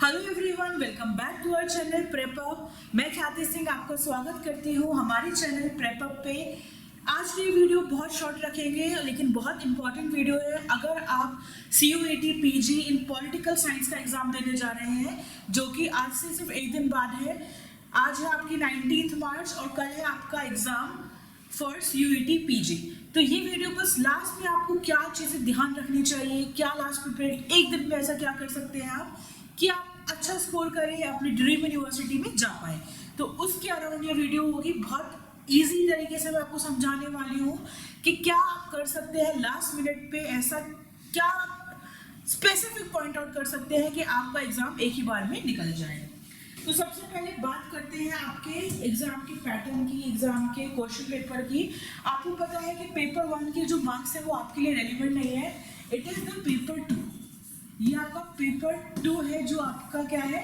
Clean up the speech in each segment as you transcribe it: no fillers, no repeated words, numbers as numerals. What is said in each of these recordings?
Hello everyone, welcome back to our channel PrepUp. मैं ख्याति सिंह आपका स्वागत करती हूँ हमारे चैनल प्रेपअप पे। आज की वीडियो बहुत शॉर्ट रखेंगे लेकिन बहुत इंपॉर्टेंट वीडियो है। अगर आप CUET PG इन पॉलिटिकल साइंस का एग्जाम देने जा रहे हैं, जो कि आज से सिर्फ एक दिन बाद है। आज है आपकी 19 मार्च और कल है आपका एग्जाम फॉर CUET PG। तो ये वीडियो बस लास्ट में आपको क्या चीज़ें ध्यान रखनी चाहिए, क्या लास्ट प्रिपेयर एक दिन में ऐसा क्या कर सकते हैं आप कि आप अच्छा स्कोर करें या अपनी ड्रीम यूनिवर्सिटी में जा पाए। तो उसके अराउंड ये वीडियो होगी। बहुत इजी तरीके से मैं आपको समझाने वाली हूँ कि क्या आप कर सकते हैं लास्ट मिनट पे, ऐसा क्या स्पेसिफिक पॉइंट आउट कर सकते हैं कि आपका एग्जाम एक ही बार में निकल जाए। तो सबसे पहले बात करते हैं आपके एग्जाम के पैटर्न की, एग्जाम के क्वेश्चन पेपर की। आपको पता है कि पेपर 1 के जो मार्क्स है वो आपके लिए रेलिवेंट नहीं है। It is the paper 2। ये आपका पेपर 2 है जो आपका क्या है,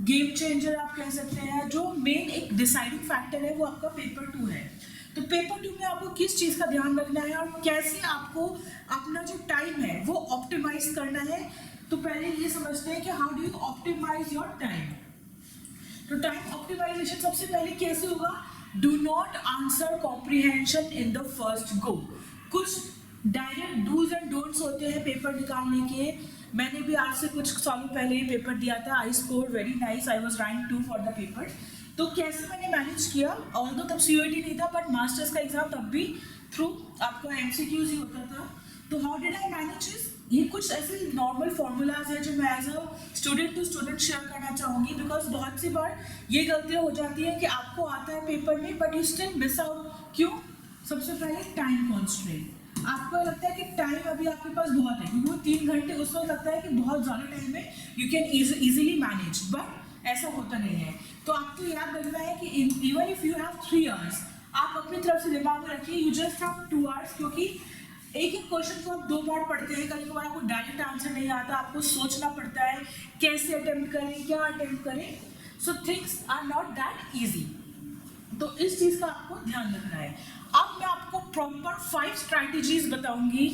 गेम चेंजर आप कह सकते हैं। जो मेन एक डिसाइडिंग फैक्टर है वो आपका पेपर 2 है। तो पेपर 2 में आपको किस चीज़ का ध्यान रखना है और कैसे आपको अपना जो टाइम है वो ऑप्टिमाइज करना है। तो पहले ये समझते हैं कि how do you optimise your time. तो टाइम ऑप्टिमाइजेशन सबसे पहले कैसे होगा? Do not answer comprehension in the first go. कुछ डायरेक्ट डूज एंड डोंट्स होते हैं पेपर निकालने के। मैंने भी आज से कुछ सालों पहले ही पेपर दिया था। I score very nice, I was rank 2 for the paper. तो कैसे मैंने मैनेज किया, ऑल्दो तब CUET नहीं था बट मास्टर्स का एग्जाम तब भी थ्रू आपका MCQs ही होता था। तो how did I manage is, ये कुछ ऐसे नॉर्मल फॉर्मूलाज है जो मैं as a student to student share करना चाहूँगी। बिकॉज बहुत सी बार ये गलतियाँ हो जाती है कि आपको आता है पेपर में but you still miss out. क्यों? सबसे पहले टाइम कॉन्स्ट्रेंट। आपको लगता है कि टाइम अभी आपके पास बहुत है क्योंकि वो 3 घंटे, उस वक्त लगता है कि बहुत ज़्यादा टाइम है, you can easily manage, but ऐसा होता नहीं है। तो आपको याद रखना है कि even if you have 3 hours, आप अपनी तरफ से दिमाग में रखिए यू जस्ट हैव 2 आवर्स। क्योंकि एक एक क्वेश्चन को आप 2 बार पढ़ते हैं, कभी कभार आपको डायरेक्ट आंसर नहीं आता, आपको सोचना पड़ता है कैसे अटेम्प्ट करें, क्या अटेम्प्ट करें। So things are not that easy. तो इस चीज़ का आपको ध्यान रखना है। अब मैं आपको प्रॉपर 5 स्ट्रैटेजीज बताऊंगी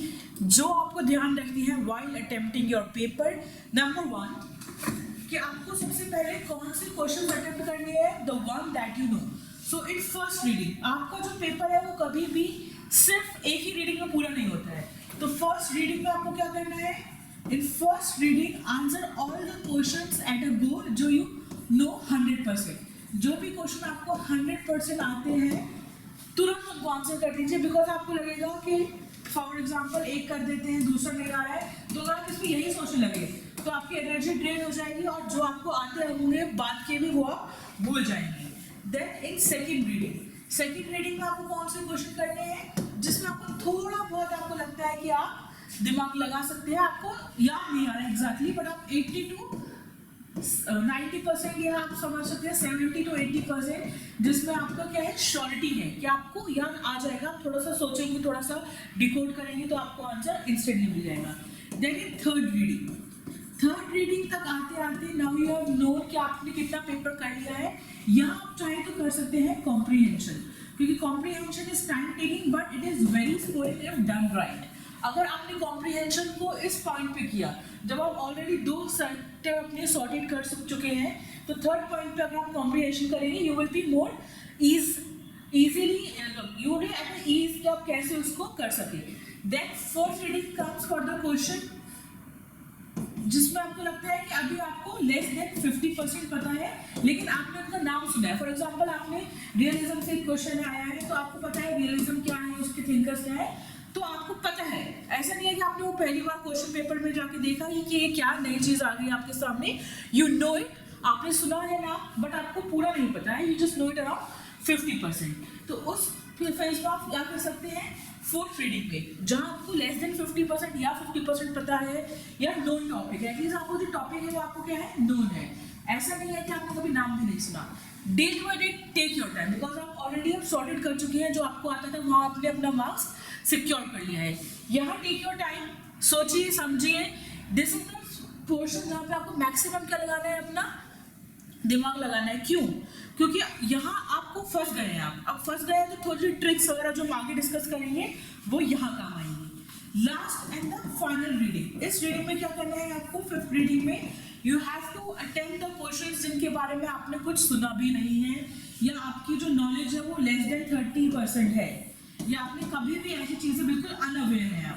जो आपको ध्यान रखनी है while attempting your paper. Number 1 कि आपको सबसे पहले कौन से क्वेश्चन अटेम्प्ट करने हैं, the one that you know. So in first reading आपका जो पेपर है वो कभी भी सिर्फ एक ही रीडिंग में पूरा नहीं होता है। तो फर्स्ट रीडिंग में आपको क्या करना है, in first reading answer all the questions at a go जो यू नो 100%। जो भी क्वेश्चन आपको 100% आते हैं तुरंत उनको आंसर कर दीजिए। बिकॉज आपको लगेगा कि फॉर एग्जाम्पल एक कर देते हैं दूसरा नहीं आ रहा है, तो अगर आप इसमें यही सोचने लगे तो आपकी एनर्जी ड्रेन हो जाएगी और जो आपको आते होंगे बाद के भी वो आप भूल जाएंगे। देन इन सेकेंड रीडिंग में आपको कौन से क्वेश्चन करने हैं जिसमें आपको थोड़ा बहुत आपको लगता है कि आप दिमाग लगा सकते हैं, आपको याद नहीं आ रहा है एग्जैक्टली, बट आप 80 to 90% या आप समझ सकते हैं 70 to 80%, जिसमें आपका क्या है, श्योरिटी है कि आपको याद आ जाएगा। आप थोड़ा सा सोचेंगे, थोड़ा सा डिकोड करेंगे तो आपको आंसर इंस्टेंटली मिल जाएगा। देन इन थर्ड रीडिंग तक आते आते नाउ यू हैव नोन कि आपने कितना पेपर कर लिया है। यहाँ आप चाहें तो कर सकते हैं कॉम्प्रिहेंशन, क्योंकि comprehension is time taking but it is very scoring if done right. अगर आपने कॉम्प्रिहेंशन को इस पॉइंट पे किया जब आप ऑलरेडी 2 सेक्टर अपने सॉर्टेड कर चुके हैं, तो थर्ड पॉइंट पे अगर आप कॉम्प्रिहेंशन करेंगे you will be more easily, you will at ease कि आप कैसे उसको कर सके। Then fourth reading comes for the question जिसमें आपको लगता है कि अभी आपको लेस देन 50% पता है लेकिन आपने उनका नाम सुना है। फॉर एग्जाम्पल आपने रियलिज्म से क्वेश्चन आया है तो आपको पता है रियलिज्म क्या है, उसके थिंकर्स क्या है, तो आपको पता है। ऐसा नहीं है कि आपने वो पहली बार क्वेश्चन पेपर में जाके देखा ही कि ये क्या नई चीज आ गई आपके सामने। यू नो इट, आपने सुना है ना, बट आपको पूरा नहीं पता है, you just know it around 50%। तो उस फेज में आप क्या कर सकते हैं, फोर्थ रीडिंग में जहां आपको लेस देन 50% या 50% पता है या नोन टॉपिक है, एटलीस्ट आपको जो टॉपिक है वो आपको क्या है, नोन है। ऐसा नहीं है कि आपने कभी नाम भी नहीं सुना। Day by day take your time, because आप ऑलरेडी आप सॉर्टेड कर चुके हैं, जो आपको आता था वहाँ आपने अपना मार्क्स सिक्योर कर लिया है। यहाँ टेक योर टाइम, सोचिए समझिए। दिस इज द पोर्शन जहाँ पे आपको मैक्सिमम क्या लगाना है, अपना दिमाग लगाना है। क्यों? क्योंकि यहाँ आपको फंस गए हैं, आप अब फंस गए हैं तो थोड़ी ट्रिक्स वगैरह जो हम आगे डिस्कस करेंगे वो यहाँ काम आएंगी। Last and the final reading, इस रीडिंग में क्या करना है आपको, फिफ्थ रीडिंग में you have to attempt the questions जिनके बारे में आपने कुछ सुना भी नहीं है, या आपकी जो नॉलेज है वो लेस देन 30% है, या आपने कभी भी ऐसी चीजें बिल्कुल अनअवेयर है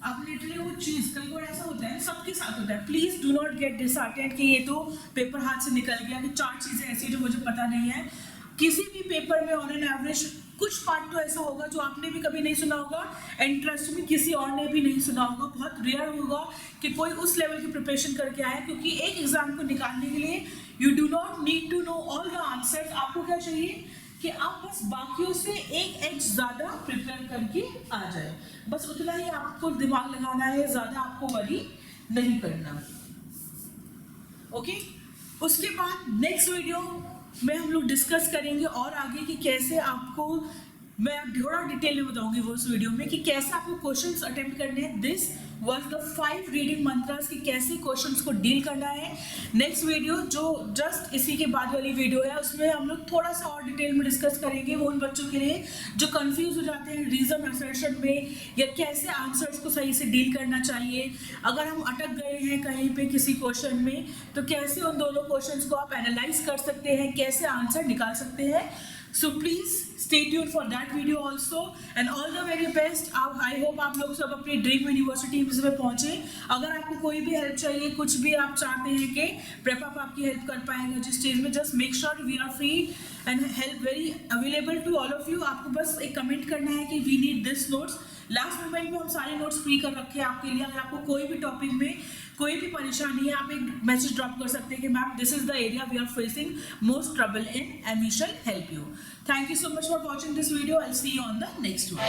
आप लिटरली वो चीज, कई बार ऐसा होता है, सबके साथ होता है। Please do not gate disheartened कि ये तो पेपर हाथ से निकल गया, कि 4 चीजें ऐसी जो मुझे पता नहीं है। किसी भी पेपर में ऑन एन एवरेज कुछ पार्ट तो ऐसा होगा जो आपने भी कभी नहीं सुना होगा, एंड ट्रस्ट में किसी और ने भी नहीं सुना होगा। बहुत रेयर होगा कि कोई उस लेवल की प्रिपरेशन करके आए, क्योंकि एक एग्जाम को निकालने के लिए you do not need to know all the answers. आपको क्या चाहिए कि आप बस बाकियों से एक एज ज़्यादा प्रिपेयर करके आ जाए, बस उतना ही आपको दिमाग लगाना है, ज़्यादा आपको वरी नहीं करना। ओके, उसके बाद नेक्स्ट वीडियो में हम लोग डिस्कस करेंगे और आगे कि कैसे आपको, मैं थोड़ा डिटेल में बताऊंगी वो उस वीडियो में, कि कैसे आपको क्वेश्चंस अटेम्प्ट करने हैं। This was the 5 reading mantras, कि कैसे क्वेश्चंस को डील करना है। नेक्स्ट वीडियो जो जस्ट इसी के बाद वाली वीडियो है, उसमें हम लोग थोड़ा सा और डिटेल में डिस्कस करेंगे वो उन बच्चों के लिए जो कंफ्यूज हो जाते हैं रीजन असर्शन में, या कैसे आंसर्स को सही से डील करना चाहिए। अगर हम अटक गए हैं कहीं पे किसी क्वेश्चन में, तो कैसे उन दोनों क्वेश्चंस को आप एनालाइज कर सकते हैं, कैसे आंसर निकाल सकते हैं। So please stay tuned for that video also, and all the very best। आप I hope आप लोग सब अपनी ड्रीम यूनिवर्सिटी में पहुंचे। अगर आपको कोई भी हेल्प चाहिए, कुछ भी आप चाहते हैं कि प्रेप अप आपकी हेल्प कर पाएगा जिस चीज़ में, just make sure we are free and help very available to all of you. आपको बस एक कमेंट करना है कि we need this notes. Last moment में हम सारे नोट्स फ्री कर रखे हैं आपके लिए। अगर आपको कोई भी टॉपिक में कोई भी परेशानी है, आप एक मैसेज ड्रॉप कर सकते हैं कि ma'am this is the area we are facing most trouble in and we shall help you. Thank you so much for watching this video. I will see you on the next one.